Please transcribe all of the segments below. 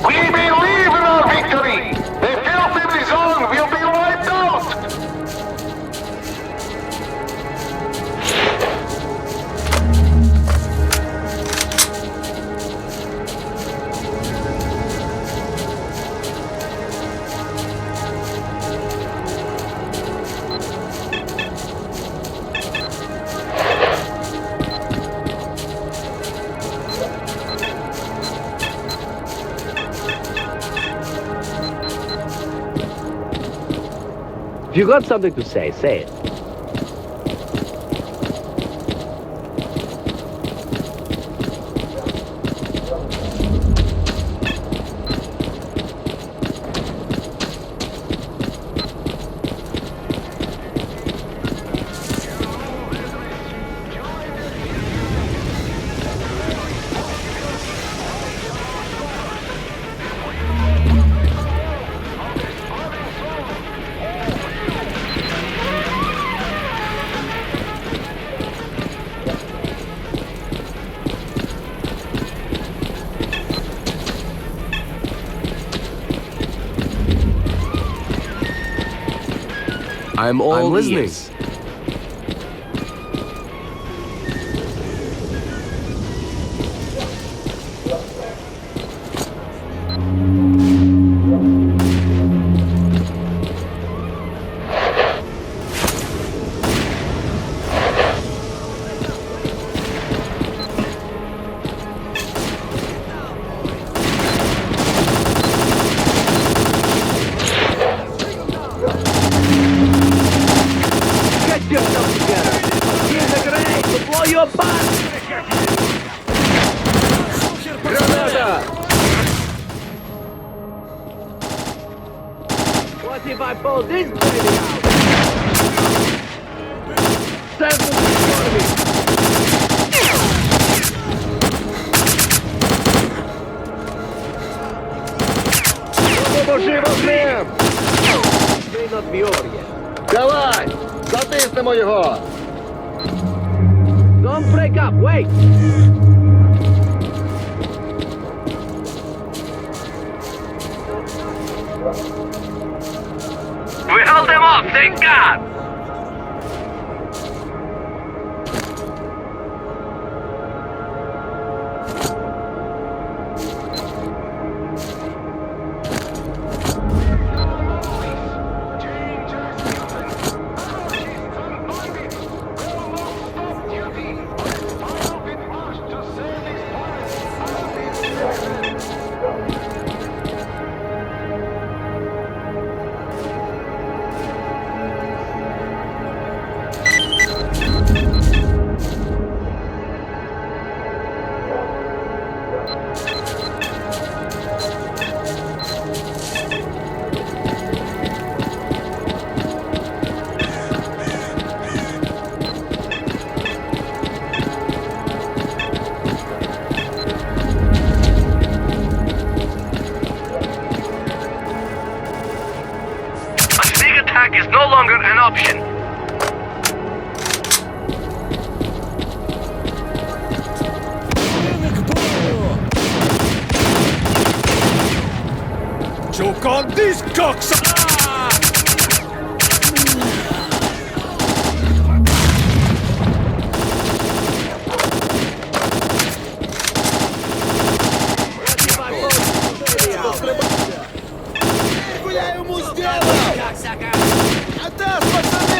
We believe in our victory! The filthy zone will be wiped out! If you got something to say it. I'm listening. Ears. Get yourself together! Here's a grenade to blow your butt! Granada! What if I pull this baby out? Stand to the me! Поможи возьмем! May not be over yet. Давай! Затиснемо його! Don't break up, wait! We held them off, thank God! Is no longer an option. Choke on these cocks! Я ему сделал! Отдаст, пацаны!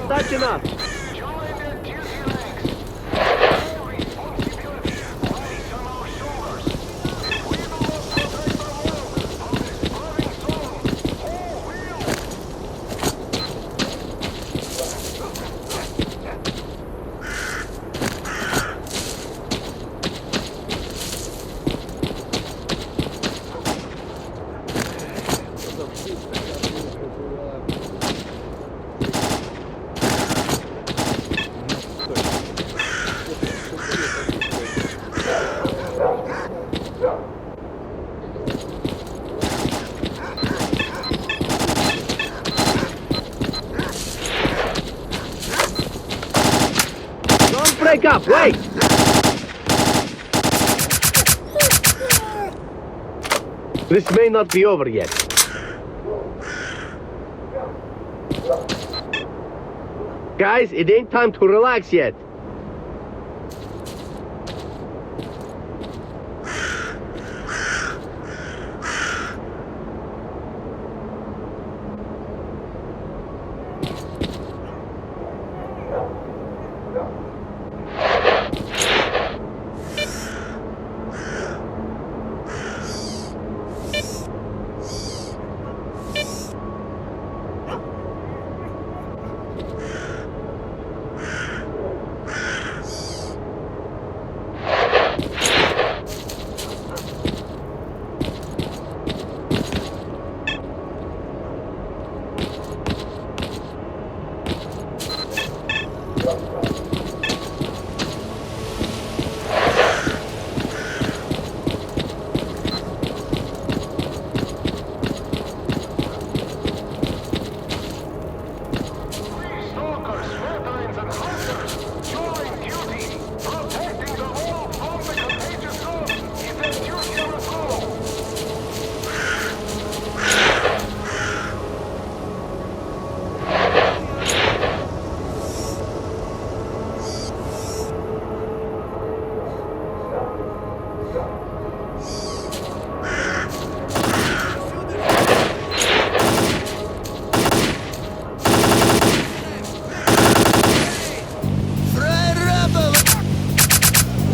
That's enough. break up, wait! This may not be over yet. Guys, it ain't time to relax yet. Stalkers, veterans, and hunters, join duty. Protecting the world from the contagious ghost is their duty of us all.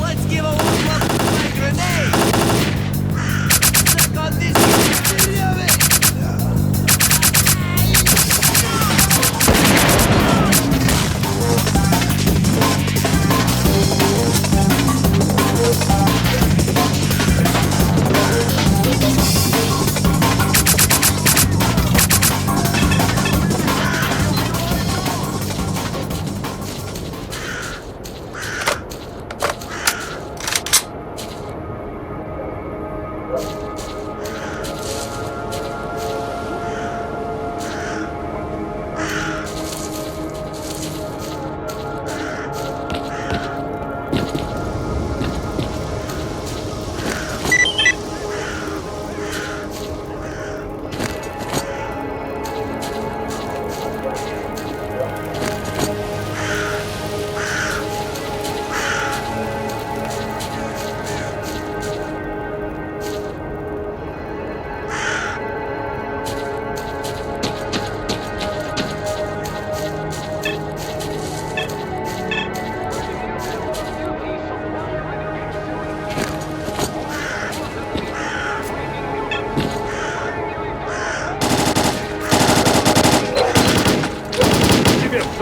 Let's give a warm up to my grenade! Suck on this!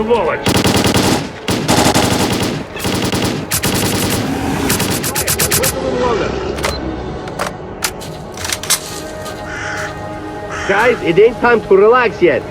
Сволочь! Guys, it ain't time to relax yet.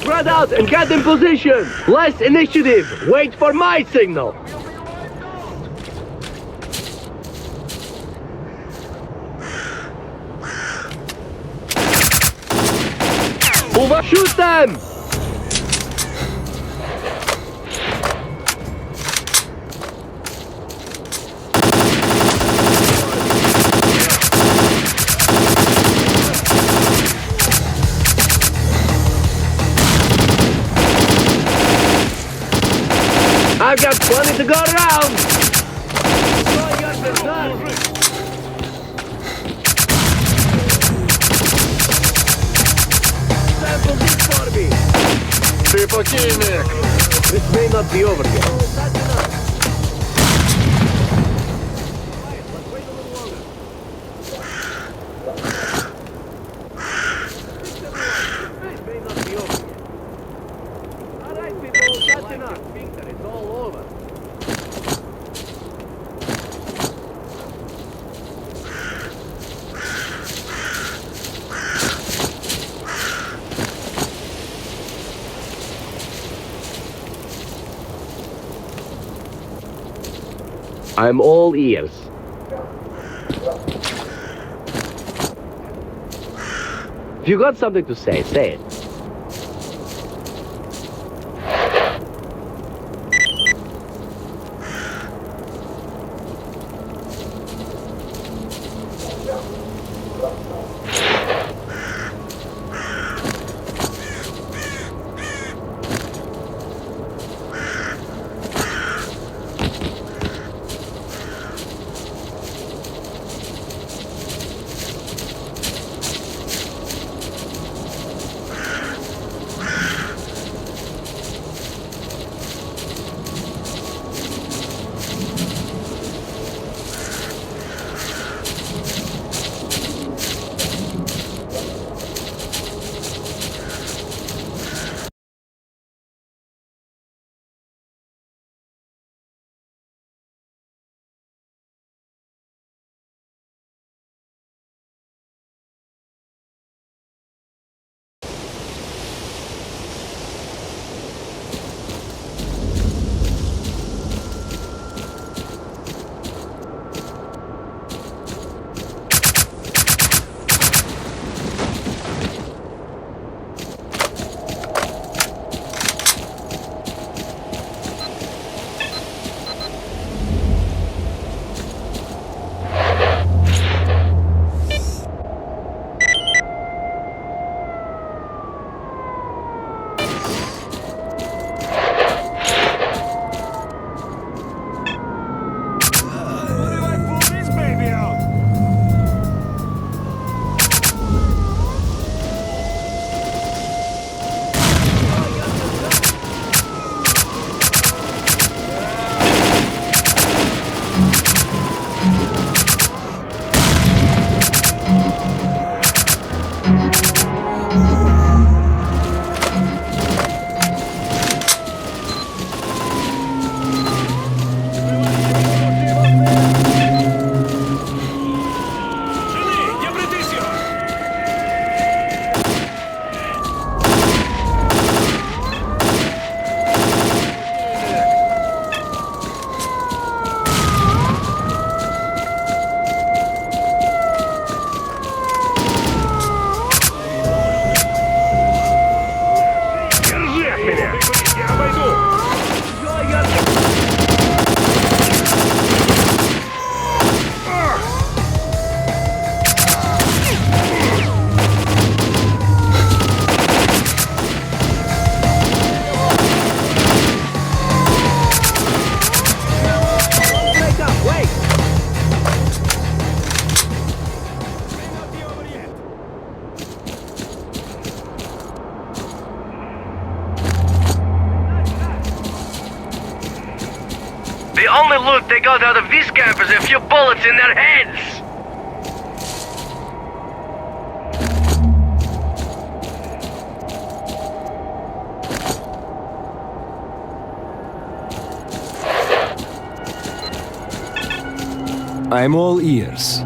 Spread out and get in position. Less initiative. Wait for my signal. Shoot them! I've got plenty to go around. Sample this for me. Ти покійник! This may not be over yet. This may not be over yet. All right, people, that's enough. I'm all ears. If you got something to say it. What do I pull this baby out? Жени, я притис його! Держи от меня! Я обойду! Wake up, wait! The only loot they got out of this camp is a few bullets in their heads! I'm all ears.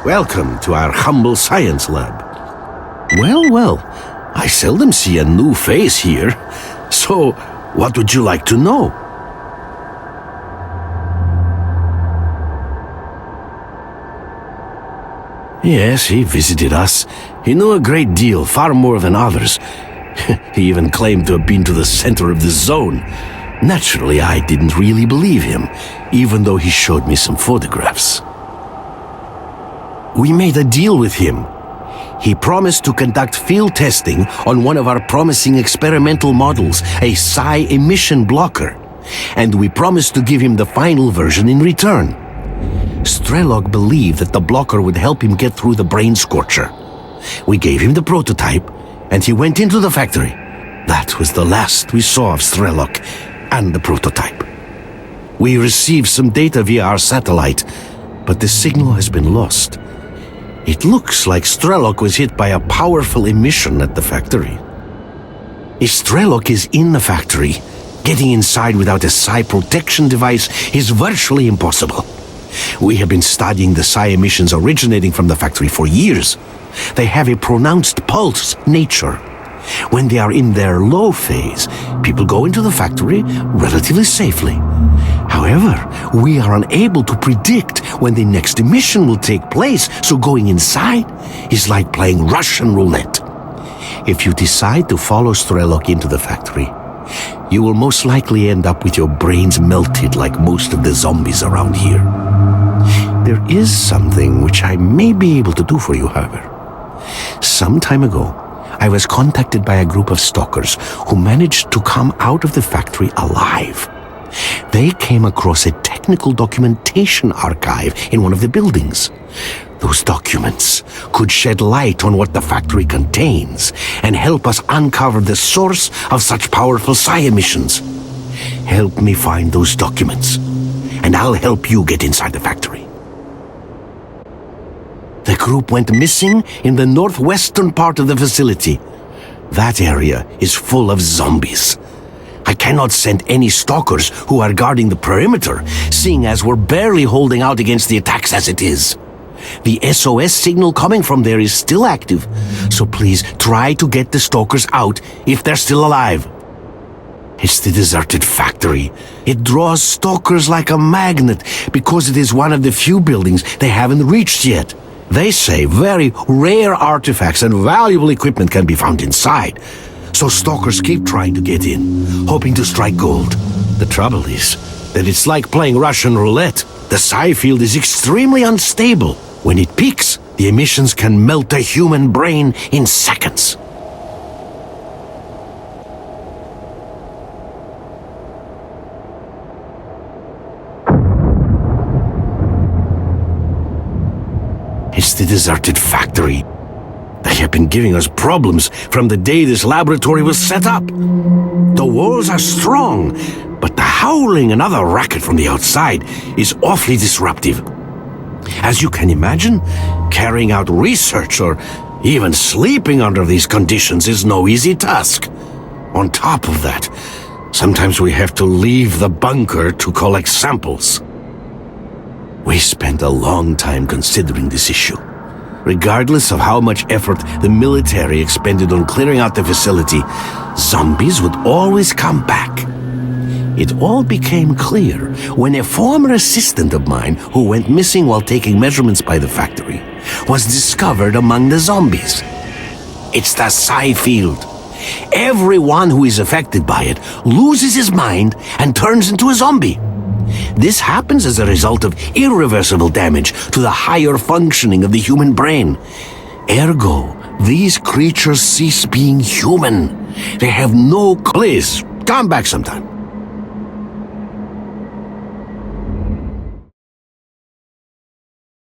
Welcome to our humble science lab. Well, well, I seldom see a new face here. So, what would you like to know? Yes, he visited us. He knew a great deal, far more than others. He even claimed to have been to the center of the zone. Naturally, I didn't really believe him, even though he showed me some photographs. We made a deal with him. He promised to conduct field testing on one of our promising experimental models, a psi emission blocker. And we promised to give him the final version in return. Strelok believed that the blocker would help him get through the brain scorcher. We gave him the prototype, and he went into the factory. That was the last we saw of Strelok and the prototype. We received some data via our satellite, but the signal has been lost. It looks like Strelok was hit by a powerful emission at the factory. If Strelok is in the factory, getting inside without a psi protection device is virtually impossible. We have been studying the psi emissions originating from the factory for years. They have a pronounced pulse nature. When they are in their low phase, people go into the factory relatively safely. However, we are unable to predict when the next emission will take place, so going inside is like playing Russian roulette. If you decide to follow Strelok into the factory, you will most likely end up with your brains melted like most of the zombies around here. There is something which I may be able to do for you, however. Some time ago, I was contacted by a group of stalkers who managed to come out of the factory alive. They came across a technical documentation archive in one of the buildings. Those documents could shed light on what the factory contains and help us uncover the source of such powerful psi emissions. Help me find those documents, and I'll help you get inside the factory. The group went missing in the northwestern part of the facility. That area is full of zombies. I cannot send any stalkers who are guarding the perimeter, seeing as we're barely holding out against the attacks as it is. The SOS signal coming from there is still active, so please try to get the stalkers out if they're still alive. It's the deserted factory. It draws stalkers like a magnet because it is one of the few buildings they haven't reached yet. They say very rare artifacts and valuable equipment can be found inside. So stalkers keep trying to get in, hoping to strike gold. The trouble is that it's like playing Russian roulette. The psi field is extremely unstable. When it peaks, the emissions can melt a human brain in seconds. It's the deserted factory. They have been giving us problems from the day this laboratory was set up. The walls are strong, but the howling and other racket from the outside is awfully disruptive. As you can imagine, carrying out research or even sleeping under these conditions is no easy task. On top of that, sometimes we have to leave the bunker to collect samples. We spent a long time considering this issue. Regardless of how much effort the military expended on clearing out the facility, zombies would always come back. It all became clear when a former assistant of mine who went missing while taking measurements by the factory was discovered among the zombies. It's the psi field. Everyone who is affected by it loses his mind and turns into a zombie. This happens as a result of irreversible damage to the higher functioning of the human brain. Ergo, these creatures cease being human. They have no... Please, come back sometime.